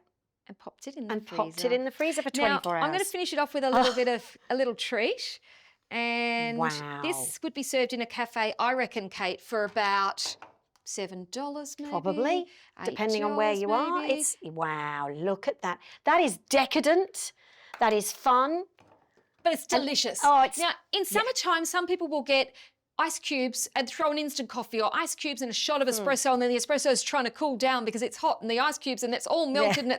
S2: And popped it in the freezer.
S1: Popped it in the freezer for 24 hours.
S2: I'm going to finish it off with a little bit of a little treat. And
S1: Wow.
S2: this would be served in a cafe, I reckon, Kate, for about $7 maybe.
S1: Probably, depending on where
S2: $8
S1: you are.
S2: maybe.
S1: It's wow, look at that. That is decadent. That is fun.
S2: But it's delicious.
S1: Oh, it's
S2: now, in summertime, some people will get ice cubes and throw an instant coffee, or ice cubes and a shot of espresso, and then the espresso is trying to cool down because it's hot, and the ice cubes, and it's all melted. And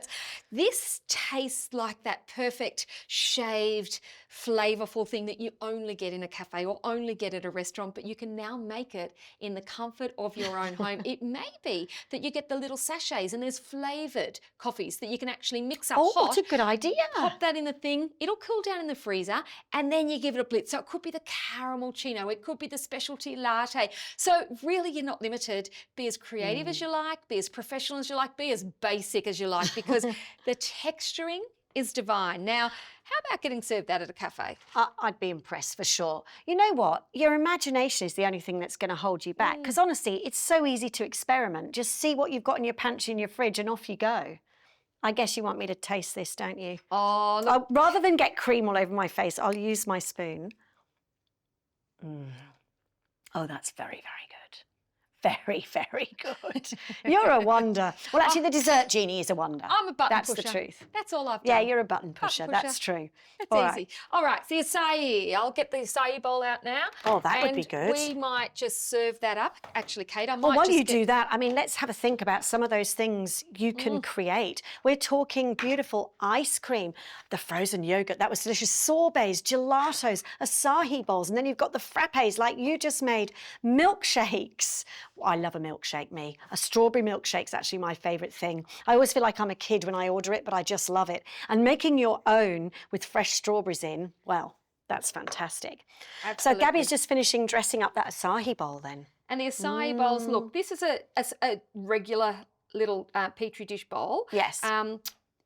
S2: this tastes like that perfect shaved, flavorful thing that you only get in a cafe or only get at a restaurant, but you can now make it in the comfort of your own home. It may be that you get the little sachets and there's flavored coffees that you can actually mix up
S1: Oh,
S2: hot.
S1: what a good idea.
S2: Pop that in the thing, it'll cool down in the freezer, and then you give it a blitz. So it could be the caramel chino, it could be the specialty latte. So really you're not limited. Be as creative as you like, be as professional as you like, be as basic as you like, because the texturing is divine. Now, how about getting served that at a cafe?
S1: I'd be impressed for sure. You know what? Your imagination is the only thing that's going to hold you back, because honestly, it's so easy to experiment. Just see what you've got in your pantry and your fridge and off you go. I guess you want me to taste this, don't you?
S2: Oh, look.
S1: Rather than get cream all over my face, I'll use my spoon. Oh, that's very, very good. Very, very good. You're a wonder. Well, actually, the dessert genie is a wonder.
S2: I'm a button
S1: pusher.
S2: pusher.
S1: That's the truth.
S2: That's all I've done.
S1: Yeah, you're a button pusher.
S2: pusher.
S1: That's true.
S2: That's
S1: All
S2: easy. All right, so the acai. I'll get the acai bowl out now.
S1: Oh, that would be
S2: and
S1: good.
S2: We might just serve that up. Actually, Kate, I might
S1: Well, while
S2: just
S1: you do that, I mean, let's have a think about some of those things you can create. We're talking beautiful ice cream, the frozen yogurt, that was delicious, sorbets, gelatos, acai bowls, and then you've got the frappes like you just made, milkshakes. I love a milkshake, me. A strawberry milkshake's actually my favourite thing. I always feel like I'm a kid when I order it, but I just love it. And making your own with fresh strawberries in, well, that's fantastic.
S2: Absolutely.
S1: So Gabby's just finishing dressing up that acai bowl then.
S2: And the acai bowls, look, this is a regular little Petri dish bowl.
S1: Yes.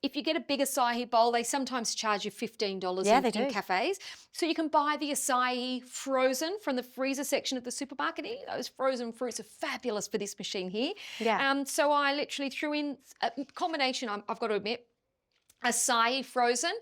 S2: If you get a big acai bowl, they sometimes charge you $15 in cafes. So you can buy the acai frozen from the freezer section of the supermarket. Those frozen fruits are fabulous for this machine here.
S1: Yeah.
S2: So I literally threw in a combination, I've got to admit, acai frozen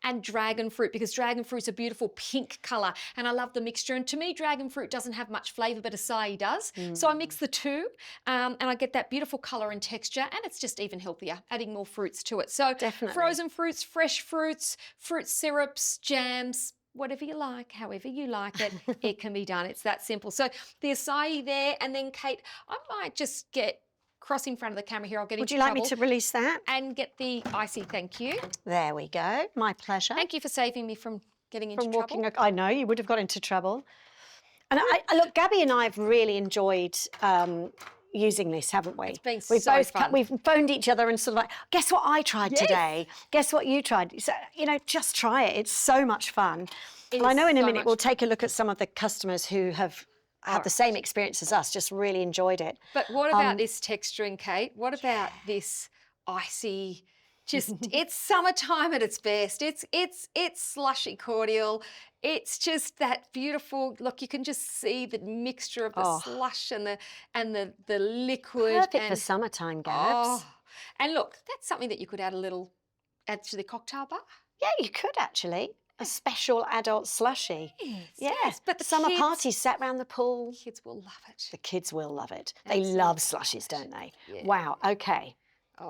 S2: and dragon fruit, because dragon fruit's a beautiful pink colour and I love the mixture. And to me, dragon fruit doesn't have much flavour, but acai does. So I mix the two and I get that beautiful colour and texture, and it's just even healthier, adding more fruits to it. So
S1: Definitely.
S2: Frozen fruits, fresh fruits, fruit syrups, jams, whatever you like, however you like it, it can be done. It's that simple. So the acai there, and then Kate, I might just get cross in front of the camera here. I'll get
S1: Would
S2: into
S1: you like me
S2: trouble
S1: to release that?
S2: and get the icy. Thank you.
S1: There we go. My pleasure.
S2: Thank you for saving me from getting into
S1: From
S2: trouble.
S1: walking, I know you would have got into trouble. And I look, Gabby and I have really enjoyed using this, haven't we?
S2: It's been
S1: We've
S2: so fun.
S1: We've phoned each other and sort of like, guess what I tried today? Guess what you tried? So, you know, just try it. It's so much fun.
S2: It
S1: And I
S2: is
S1: know in a
S2: so
S1: minute
S2: much
S1: we'll take a look at some of the customers who have had the same experience as us, just really enjoyed it.
S2: But what about this texturing, Kate? What about this icy? Just it's summertime at its best. It's slushy cordial. It's just that beautiful look. You can just see the mixture of the slush and the liquid.
S1: Perfect for summertime, Gabs.
S2: And look, that's something that you could add to the cocktail bar.
S1: Yeah, you could actually. A special adult slushie.
S2: Yes, but the
S1: summer
S2: kids-
S1: parties sat round the pool.
S2: Kids will love it.
S1: The kids will love it. They love slushies, don't they?
S2: Yeah.
S1: Wow, okay.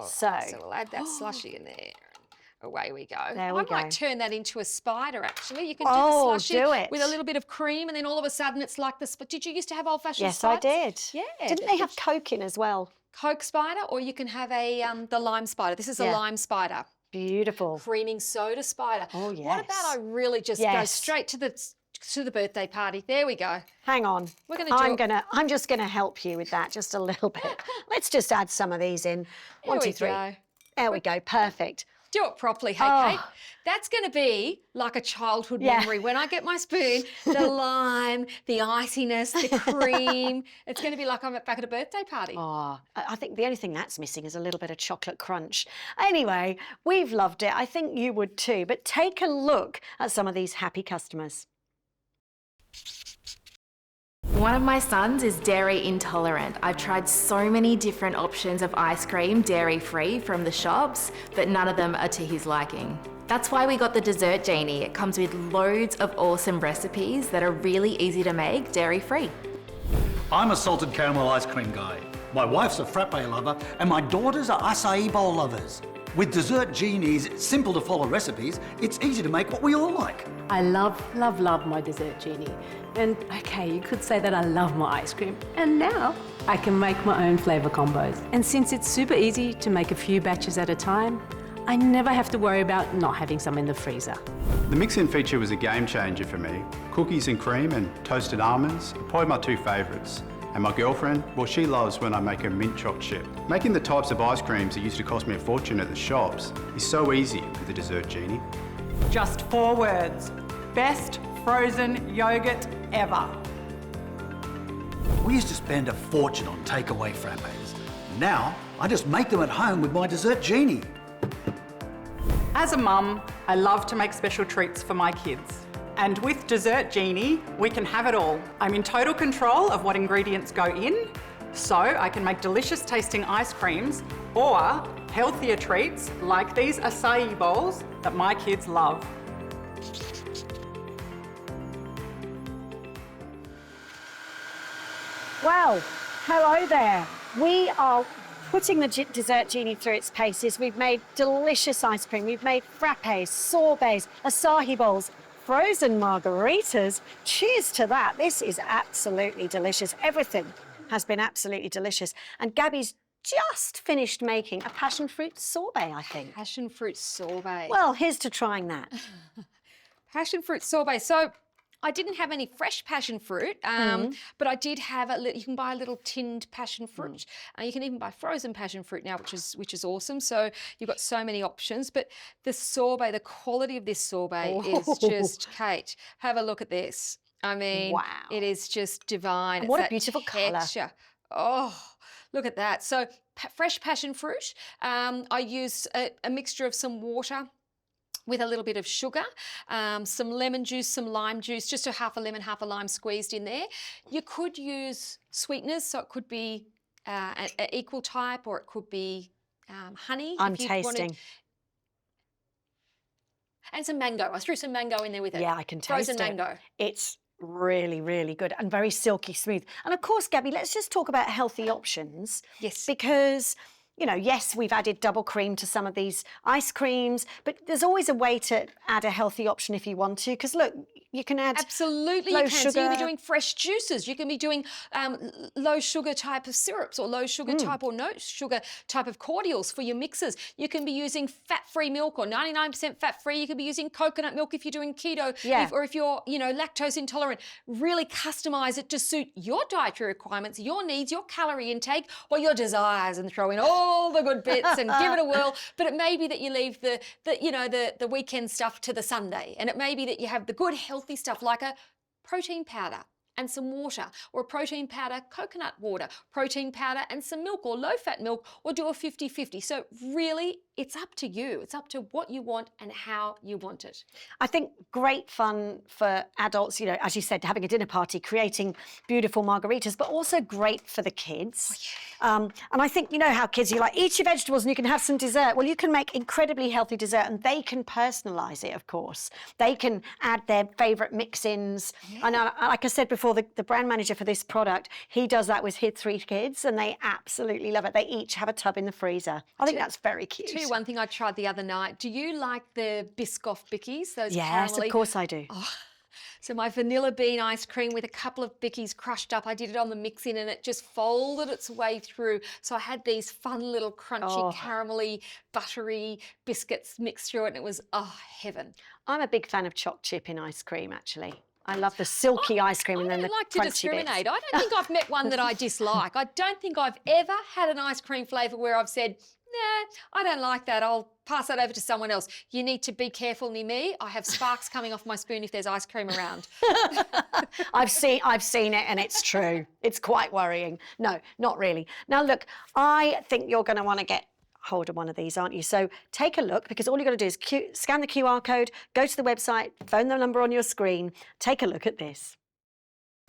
S1: So
S2: we'll add that slushy in there. Away we go.
S1: There we
S2: I might
S1: go.
S2: turn that into a spider, actually. You can do
S1: Oh,
S2: the slushy
S1: do it.
S2: with a little bit of cream, and then all of a sudden it's like the... Did you used to have old-fashioned
S1: yes,
S2: spiders?
S1: I did.
S2: Yeah.
S1: Didn't they have Coke in as well?
S2: Coke spider, or you can have a the lime spider. This is a lime spider.
S1: Beautiful.
S2: Creaming soda spider.
S1: Oh,
S2: What
S1: yes.
S2: about I really just go
S1: Yes.
S2: straight to the birthday party? There we go.
S1: Hang on.
S2: We're gonna do it.
S1: I'm just gonna help you with that just a little bit. Let's just add some of these in. One,
S2: There we
S1: two, three.
S2: go.
S1: There we go. Perfect.
S2: Do it properly, hey,
S1: Oh.
S2: Kate. That's going to be like a childhood
S1: Yeah.
S2: memory. When I get my spoon, the lime, the iciness, the cream, it's going to be like I'm back at a birthday party.
S1: Oh, I think the only thing that's missing is a little bit of chocolate crunch. Anyway, we've loved it. I think you would too. But take a look at some of these happy customers.
S6: One of my sons is dairy intolerant. I've tried so many different options of ice cream dairy-free from the shops, but none of them are to his liking. That's why we got the Dessert Genie. It comes with loads of awesome recipes that are really easy to make dairy-free.
S4: I'm a salted caramel ice cream guy. My wife's a frappe lover, and my daughters are acai bowl lovers. With Dessert Genie's simple to follow recipes, it's easy to make what we all like.
S5: I love, love, love my Dessert Genie. And okay, you could say that I love my ice cream. And now I can make my own flavour combos. And since it's super easy to make a few batches at a time, I never have to worry about not having some in the freezer.
S7: The mix-in feature was a game changer for me. Cookies and cream and toasted almonds are probably my two favourites. And my girlfriend, well, she loves when I make a mint choc chip. Making the types of ice creams that used to cost me a fortune at the shops is so easy with the Dessert Genie.
S8: Just 4 words. Best frozen yogurt ever.
S4: We used to spend a fortune on takeaway frappes. Now, I just make them at home with my Dessert Genie.
S8: As a mum, I love to make special treats for my kids. And with Dessert Genie, we can have it all. I'm in total control of what ingredients go in, so I can make delicious tasting ice creams or healthier treats like these acai bowls that my kids love.
S1: Well, hello there. We are putting the Dessert Genie through its paces. We've made delicious ice cream. We've made frappes, sorbets, acai bowls, frozen margaritas. Cheers to that. This is absolutely delicious. Everything has been absolutely delicious. And Gabby's just finished making a passion fruit sorbet, I think.
S2: Passion fruit sorbet.
S1: Well, here's to trying that.
S2: Passion fruit sorbet. So I didn't have any fresh passion fruit, but I did have you can buy a little tinned passion fruit. You can even buy frozen passion fruit now, which is awesome. So you've got so many options. But the sorbet, the quality of this sorbet is just, Kate, have a look at this. I mean,
S1: wow.
S2: It is just divine.
S1: And what
S2: It's
S1: a beautiful colour.
S2: texture. Oh, look at that. So fresh passion fruit. I use a mixture of some water with a little bit of sugar, some lemon juice, some lime juice, just a half a lemon, half a lime squeezed in there. You could use sweeteners, so it could be an equal type, or it could be honey.
S1: I'm
S2: if you wanted.
S1: tasting.
S2: And some mango. I threw some mango in there with it.
S1: Yeah, I can taste
S2: Frozen
S1: it.
S2: mango.
S1: It's really, really good and very silky smooth. And of course, Gabby, let's just talk about healthy options.
S2: Yes.
S1: Because, you know, yes, we've added double cream to some of these ice creams, but there's always a way to add a healthy option if you want to. Because look, you can add
S2: Absolutely,
S1: low
S2: you can.
S1: sugar.
S2: So you can be doing fresh juices. You can be doing low sugar type of syrups, or low sugar type or no sugar type of cordials for your mixes. You can be using fat-free milk or 99% fat-free. You can be using coconut milk if you're doing keto, or if you're, lactose intolerant. Really customize it to suit your dietary requirements, your needs, your calorie intake, or your desires, and throw in all the good bits and give it a whirl. But it may be that you leave the weekend stuff to the Sunday, and it may be that you have the good healthy stuff like a protein powder and some water, or a protein powder, coconut water, protein powder and some milk, or low-fat milk, or do a 50-50. So really, it's up to you. It's up to what you want and how you want it.
S1: I think great fun for adults, as you said, having a dinner party, creating beautiful margaritas, but also great for the kids. And I think, how kids, you like, eat your vegetables and you can have some dessert. Well, you can make incredibly healthy dessert, and they can personalise it, of course. They can add their favourite mix-ins. And like I said before, the brand manager for this product, he does that with his 3 kids, and they absolutely love it. They each have a tub in the freezer. I think that's very cute.
S2: Tell you one thing I tried the other night. Do you like the Biscoff Bickies? Those
S1: Yes,
S2: caramelly?
S1: of course I do.
S2: Oh, So my vanilla bean ice cream with a couple of bickies crushed up. I did it on the mix-in and it just folded its way through. So I had these fun little crunchy, caramelly, buttery biscuits mixed through it, and it was, heaven.
S1: I'm a big fan of choc chip in ice cream, actually. I love the silky ice cream and then the
S2: I don't like to
S1: crunchy
S2: discriminate.
S1: bits.
S2: I don't think I've met one that I dislike. I don't think I've ever had an ice cream flavour where I've said, nah, I don't like that. I'll pass that over to someone else. You need to be careful near me. I have sparks coming off my spoon if there's ice cream around.
S1: I've seen it and it's true. It's quite worrying. No, not really. Now look, I think you're going to want to get hold of one of these, aren't you? So take a look, because all you've got to do is scan the QR code, go to the website, phone the number on your screen, take a look at this.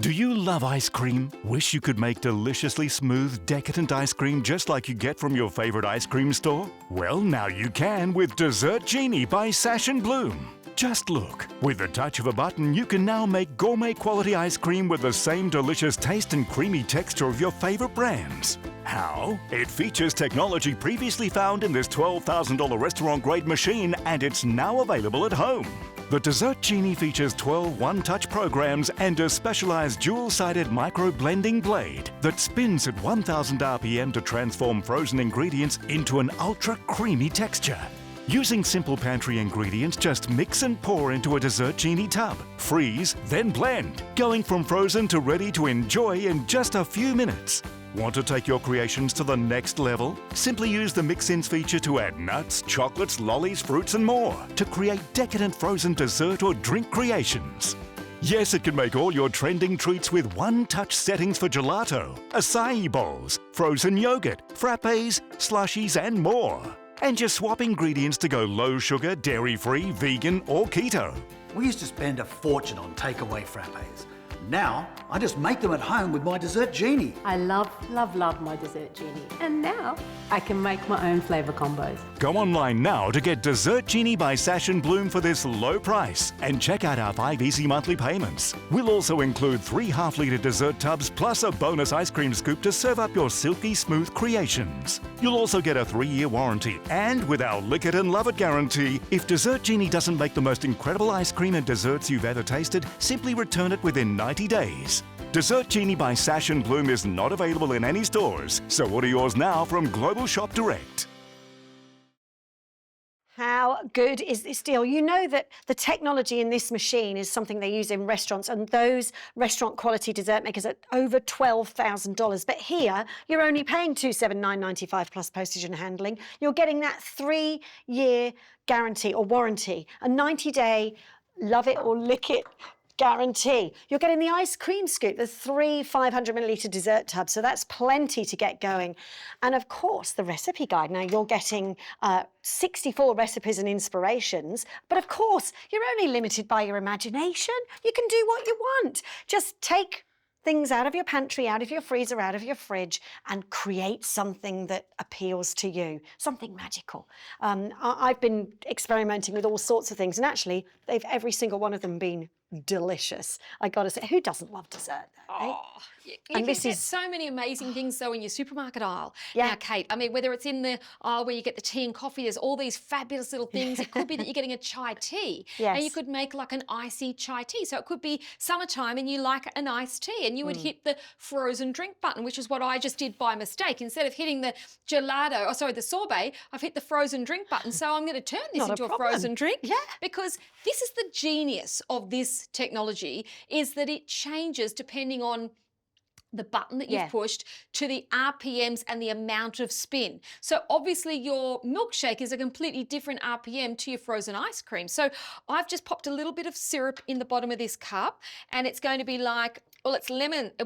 S3: Do you love ice cream? Wish you could make deliciously smooth, decadent ice cream just like you get from your favorite ice cream store? Well, now you can with Dessert Genie by Sash & Bloom. Just look. With the touch of a button, you can now make gourmet quality ice cream with the same delicious taste and creamy texture of your favorite brands. How? It features technology previously found in this $12,000 restaurant-grade machine, and it's now available at home. The Dessert Genie features 12 one-touch programs and a specialized dual-sided micro-blending blade that spins at 1,000 RPM to transform frozen ingredients into an ultra-creamy texture. Using simple pantry ingredients, just mix and pour into a Dessert Genie tub. Freeze, then blend, going from frozen to ready to enjoy in just a few minutes. Want to take your creations to the next level? Simply use the Mix-Ins feature to add nuts, chocolates, lollies, fruits and more to create decadent frozen dessert or drink creations. Yes, it can make all your trending treats with one-touch settings for gelato, acai bowls, frozen yogurt, frappes, slushies and more. And just swap ingredients to go low sugar, dairy-free, vegan or keto.
S4: We used to spend a fortune on takeaway frappes. Now, I just make them at home with my Dessert Genie.
S5: I love, love, love my Dessert Genie. And now I can make my own flavour combos.
S3: Go online now to get Dessert Genie by Sash & Bloom for this low price, and check out our 5 easy monthly payments. We'll also include 3 half-litre dessert tubs plus a bonus ice cream scoop to serve up your silky smooth creations. You'll also get a 3-year warranty, and with our lick it and love it guarantee, if Dessert Genie doesn't make the most incredible ice cream and desserts you've ever tasted, simply return it within 90 days. Dessert Genie by Sash & Bloom is not available in any stores, so order yours now from Global Shop Direct.
S1: How good is this deal? You know that the technology in this machine is something they use in restaurants, and those restaurant quality dessert makers are over $12,000. But here, you're only paying $279.95 plus postage and handling. You're getting that 3-year guarantee or warranty, a 90-day love it or lick it guarantee. You're getting the ice cream scoop, the 3 500ml dessert tubs, so that's plenty to get going. And of course, the recipe guide. Now you're getting 64 recipes and inspirations, but of course, you're only limited by your imagination. You can do what you want. Just take things out of your pantry, out of your freezer, out of your fridge, and create something that appeals to you, something magical. I've been experimenting with all sorts of things, and actually, every single one of them been delicious. I got to say, who doesn't love dessert? Though,
S2: You
S1: And
S2: can
S1: this
S2: get
S1: is-
S2: so many amazing things though in your supermarket aisle.
S1: Yeah.
S2: Now, Kate, I mean, whether it's in the aisle where you get the tea and coffee, there's all these fabulous little things. It could be that you're getting a chai tea, and you
S1: Yes.
S2: could make like an icy chai tea. So it could be summertime and you like an iced tea, and you would hit the frozen drink button, which is what I just did by mistake. Instead of hitting the the sorbet, I've hit the frozen drink button. So I'm going to turn this
S1: Not a
S2: into a
S1: problem.
S2: frozen drink.
S1: Yeah.
S2: Because this is the genius of this technology, is that it changes depending on the button that you've
S1: Yeah.
S2: pushed to the RPMs and the amount of spin. So obviously your milkshake is a completely different RPM to your frozen ice cream. So I've just popped a little bit of syrup in the bottom of this cup, and it's going to be like, well, it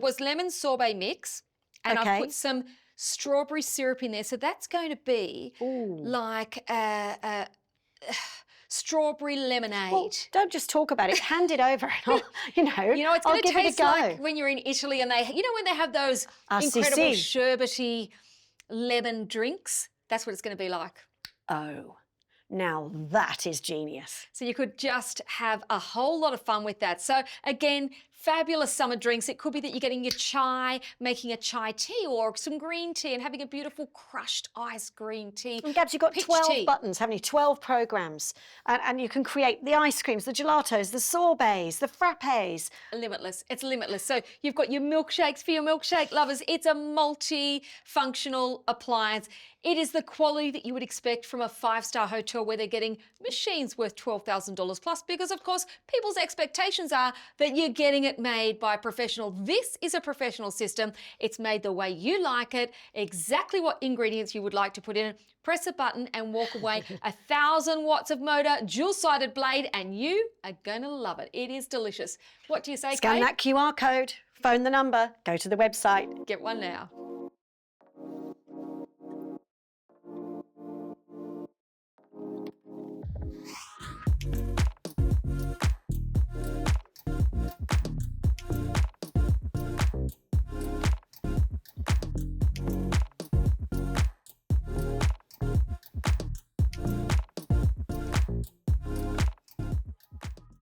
S2: was lemon sorbet mix, and I've
S1: Okay.
S2: put some strawberry syrup in there. So that's going to be like strawberry lemonade.
S1: Well, don't just talk about it. Hand it over, and I'll,
S2: It's
S1: I'll
S2: going to
S1: give it a
S2: taste
S1: go.
S2: like when you're in Italy and when they have those incredible sherbety lemon drinks. That's what it's going to be like.
S1: Oh, now that is genius.
S2: So you could just have a whole lot of fun with that. So again, fabulous summer drinks. It could be that you're getting your chai, making a chai tea or some green tea and having a beautiful crushed ice green tea.
S1: And Gabs, you've got
S2: Peach
S1: 12
S2: tea.
S1: buttons, haven't you? 12 programs. And you can create the ice creams, the gelatos, the sorbets, the frappes.
S2: Limitless. It's limitless. So you've got your milkshakes for your milkshake lovers. It's a multi-functional appliance. It is the quality that you would expect from a 5-star hotel where they're getting machines worth $12,000 plus, because of course people's expectations are that you're getting it made by a professional. This is a professional system. It's made the way you like it, exactly what ingredients you would like to put in it. Press a button and walk away. 1,000 watts of motor, dual-sided blade, and you are gonna love it. It is delicious. What do you say,
S1: Scan
S2: Kate?
S1: that QR code, phone the number, go to the website.
S2: Get one now.